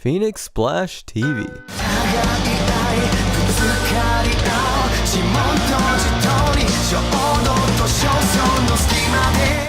Phoenix Splash TV.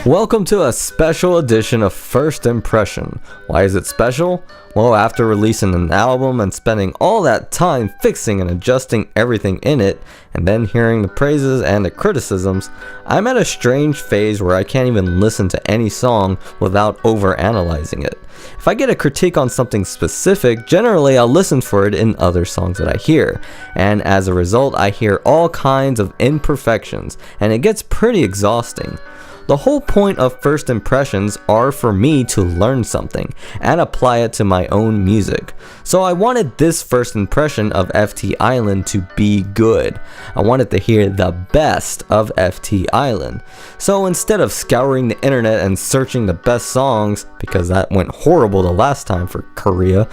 Welcome to a special edition of First Impression. Why is it special? Well, after releasing an album and spending all that time fixing and adjusting everything in it, and then hearing the praises and the criticisms, I'm at a strange phase where I can't even listen to any song without overanalyzing it. If I get a critique on something specific, generally I'll listen for it in other songs that I hear, and as a result I hear all kinds of imperfections, and it gets pretty exhausting. The whole point of first impressions are for me to learn something and apply it to my own music. So I wanted this first impression of FT Island to be good. I wanted to hear the best of FT Island. So instead of scouring the internet and searching the best songs, because that went horrible the last time for Korea,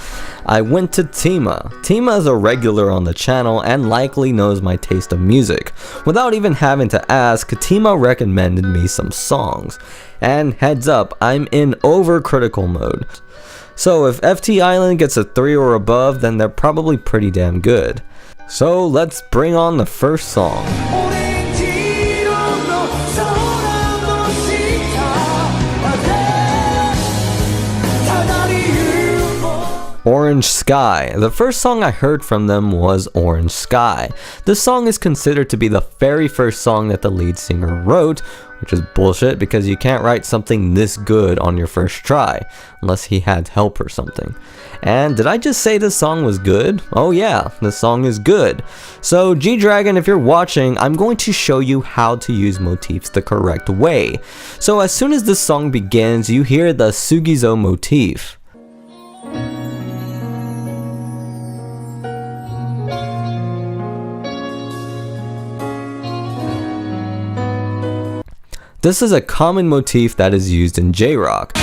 I went to Tima. Tima is a regular on the channel and likely knows my taste of music. Without even having to ask, Tima recommended me some songs. And heads up, I'm in overcritical mode. So if FT Island gets a 3 or above, then they're probably pretty damn good. So let's bring on the first song. Orange Sky. The first song I heard from them was Orange Sky. This song is considered to be the very first song that the lead singer wrote, which is bullshit because you can't write something this good on your first try, unless he had help or something. And did I just say this song was good? Oh yeah, this song is good. So G-Dragon, if you're watching, I'm going to show you how to use motifs the correct way. So as soon as this song begins, you hear the Sugizo motif. This is a common motif that is used in J-Rock.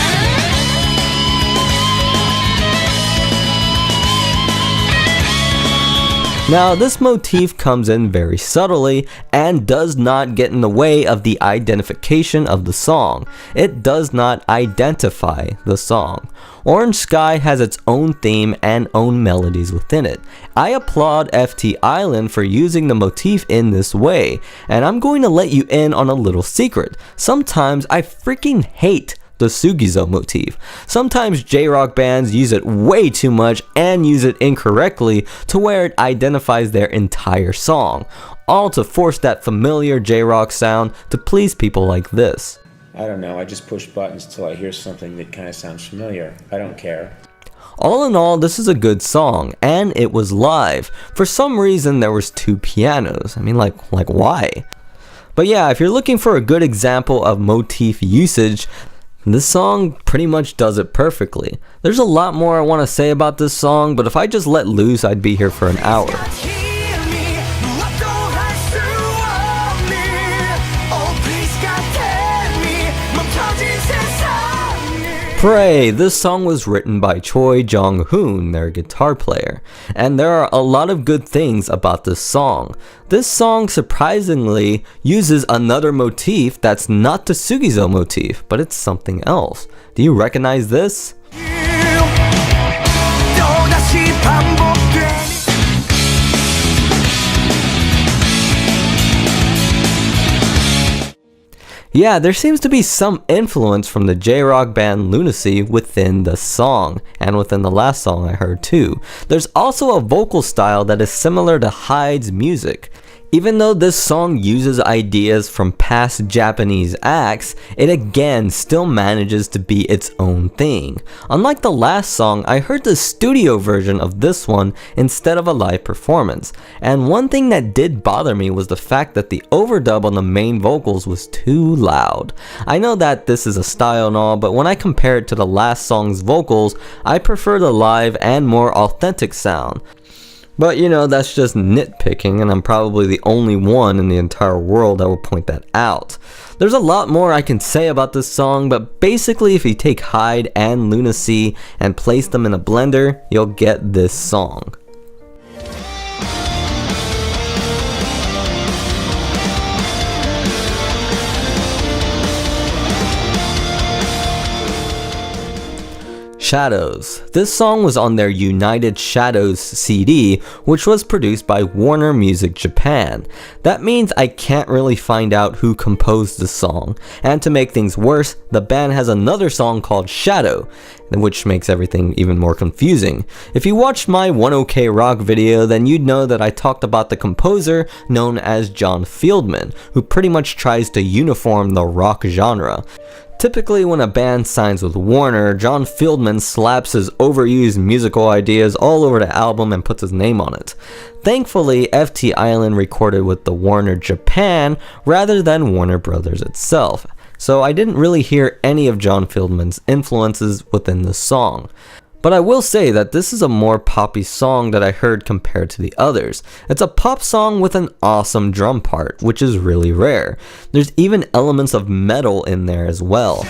Now, this motif comes in very subtly and does not get in the way of the identification of the song. It does not identify the song. Orange Sky has its own theme and own melodies within it. I applaud FT Island for using the motif in this way, and I'm going to let you in on a little secret. Sometimes I freaking hate the Sugizo motif. Sometimes J-Rock bands use it way too much and use it incorrectly to where it identifies their entire song, all to force that familiar J-Rock sound to please people like this. I don't know, I just push buttons till I hear something that kind of sounds familiar. I don't care. All in all, this is a good song, and it was live. For some reason, there was 2 pianos. I mean, like why? But yeah, if you're looking for a good example of motif usage, this song pretty much does it perfectly. There's a lot more I want to say about this song, but if I just let loose, I'd be here for an hour. Pray, this song was written by Choi Jong-hoon, their guitar player, and there are a lot of good things about this song. This song surprisingly uses another motif that's not the Sugizo motif, but it's something else. Do you recognize this? Yeah, there seems to be some influence from the J-Rock band Lunacy within the song, and within the last song I heard too. There's also a vocal style that is similar to Hyde's music. Even though this song uses ideas from past Japanese acts, it again still manages to be its own thing. Unlike the last song, I heard the studio version of this one instead of a live performance, and one thing that did bother me was the fact that the overdub on the main vocals was too loud. I know that this is a style and all, but when I compare it to the last song's vocals, I prefer the live and more authentic sound. But you know, that's just nitpicking, and I'm probably the only one in the entire world that will point that out. There's a lot more I can say about this song, but basically if you take Hyde and Lunacy and place them in a blender, you'll get this song. Shadows. This song was on their United Shadows CD, which was produced by Warner Music Japan. That means I can't really find out who composed the song, and to make things worse, the band has another song called Shadow, which makes everything even more confusing. If you watched my 1OK Rock video, then you'd know that I talked about the composer known as John Fieldman, who pretty much tries to uniform the rock genre. Typically, when a band signs with Warner, John Fieldman slaps his overused musical ideas all over the album and puts his name on it. Thankfully, FT Island recorded with the Warner Japan rather than Warner Brothers itself, so I didn't really hear any of John Fieldman's influences within the song. But I will say that this is a more poppy song that I heard compared to the others. It's a pop song with an awesome drum part, which is really rare. There's even elements of metal in there as well.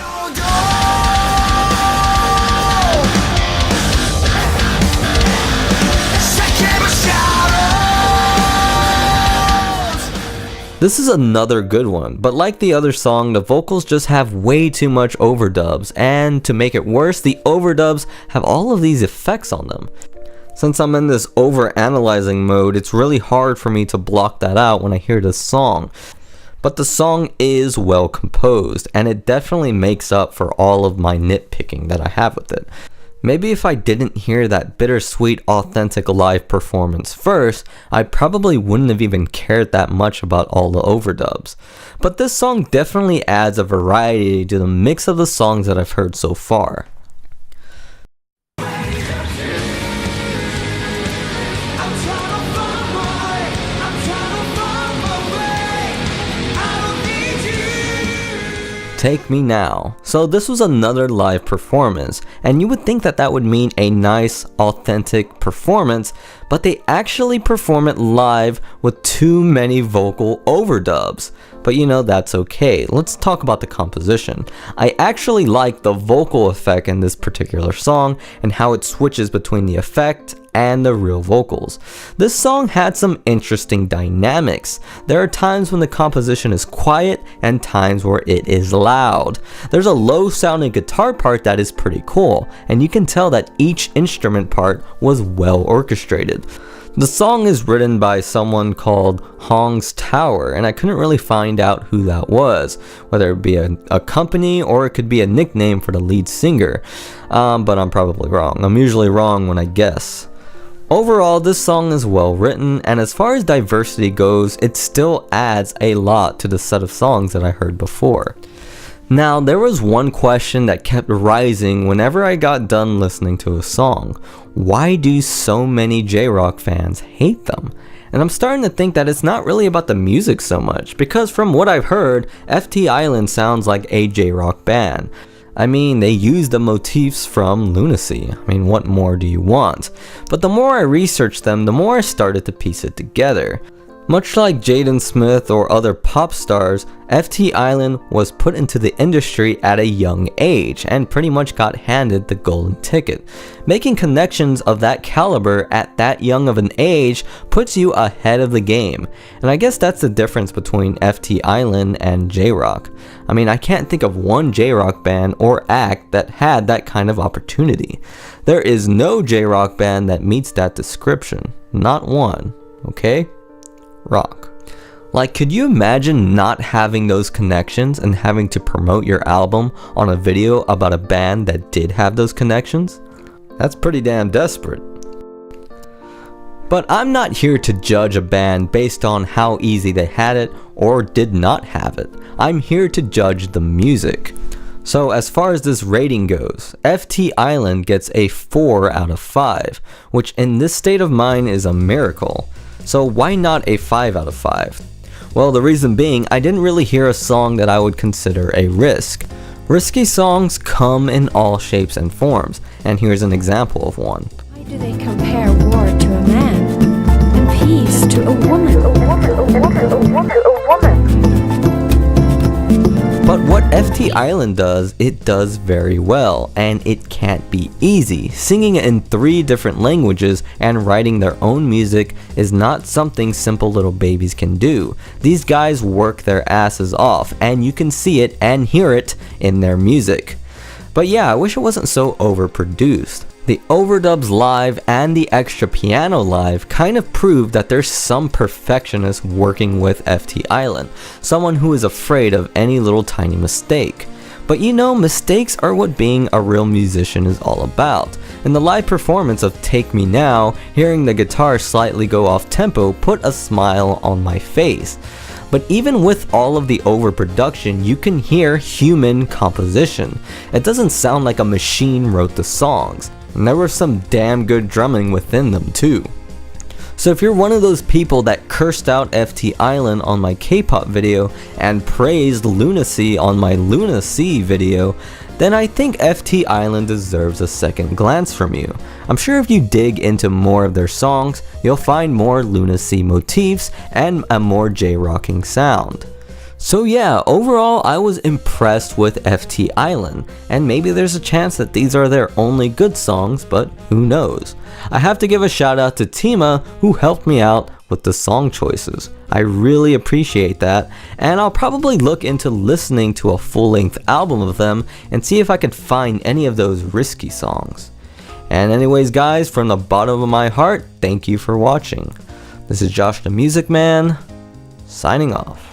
This is another good one, but like the other song, the vocals just have way too much overdubs, and to make it worse, the overdubs have all of these effects on them. Since I'm in this over-analyzing mode, it's really hard for me to block that out when I hear this song. But the song is well composed, and it definitely makes up for all of my nitpicking that I have with it. Maybe if I didn't hear that bittersweet, authentic live performance first, I probably wouldn't have even cared that much about all the overdubs. But this song definitely adds a variety to the mix of the songs that I've heard so far. Take Me Now. So this was another live performance, and you would think that that would mean a nice, authentic performance, but they actually perform it live with too many vocal overdubs. But you know, that's okay. Let's talk about the composition. I actually like the vocal effect in this particular song and how it switches between the effect and the real vocals. This song had some interesting dynamics. There are times when the composition is quiet and times where it is loud. There's a low sounding guitar part that is pretty cool, and you can tell that each instrument part was well orchestrated. The song is written by someone called Hong's Tower, and I couldn't really find out who that was, whether it be a company or it could be a nickname for the lead singer, but I'm probably wrong. I'm usually wrong when I guess. Overall, this song is well written, and as far as diversity goes, it still adds a lot to the set of songs that I heard before. Now, there was one question that kept rising whenever I got done listening to a song. Why do so many J-Rock fans hate them? And I'm starting to think that it's not really about the music so much, because from what I've heard, FT Island sounds like a J-Rock band. I mean, they use the motifs from Lunacy. I mean, what more do you want? But the more I researched them, the more I started to piece it together. Much like Jaden Smith or other pop stars, FT Island was put into the industry at a young age and pretty much got handed the golden ticket. Making connections of that caliber at that young of an age puts you ahead of the game. And I guess that's the difference between FT Island and J-Rock. I mean, I can't think of one J-Rock band or act that had that kind of opportunity. There is no J-Rock band that meets that description. Not one, okay? Rock. Like, could you imagine not having those connections and having to promote your album on a video about a band that did have those connections? That's pretty damn desperate. But I'm not here to judge a band based on how easy they had it or did not have it. I'm here to judge the music. So as far as this rating goes, FT Island gets a 4 out of 5, which in this state of mind is a miracle. So why not a 5 out of 5? Well, the reason being, I didn't really hear a song that I would consider a risk. Risky songs come in all shapes and forms, and here's an example of one. Why do they compare war to a man and peace to a woman? But what FT Island does, it does very well, and it can't be easy. Singing in 3 different languages and writing their own music is not something simple little babies can do. These guys work their asses off, and you can see it and hear it in their music. But yeah, I wish it wasn't so overproduced. The overdubs live and the extra piano live kind of proved that there's some perfectionist working with FT Island, someone who is afraid of any little tiny mistake. But you know, mistakes are what being a real musician is all about. In the live performance of Take Me Now, hearing the guitar slightly go off tempo put a smile on my face. But even with all of the overproduction, you can hear human composition. It doesn't sound like a machine wrote the songs. And there was some damn good drumming within them too. So if you're one of those people that cursed out FT Island on my K-pop video and praised Lunacy on my Lunacy video, then I think FT Island deserves a second glance from you. I'm sure if you dig into more of their songs, you'll find more Lunacy motifs and a more J-rocking sound. So yeah, overall I was impressed with FT Island, and maybe there's a chance that these are their only good songs, but who knows. I have to give a shout out to Tima, who helped me out with the song choices. I really appreciate that, and I'll probably look into listening to a full-length album of them and see if I can find any of those risky songs. And anyways guys, from the bottom of my heart, thank you for watching. This is Josh the Music Man, signing off.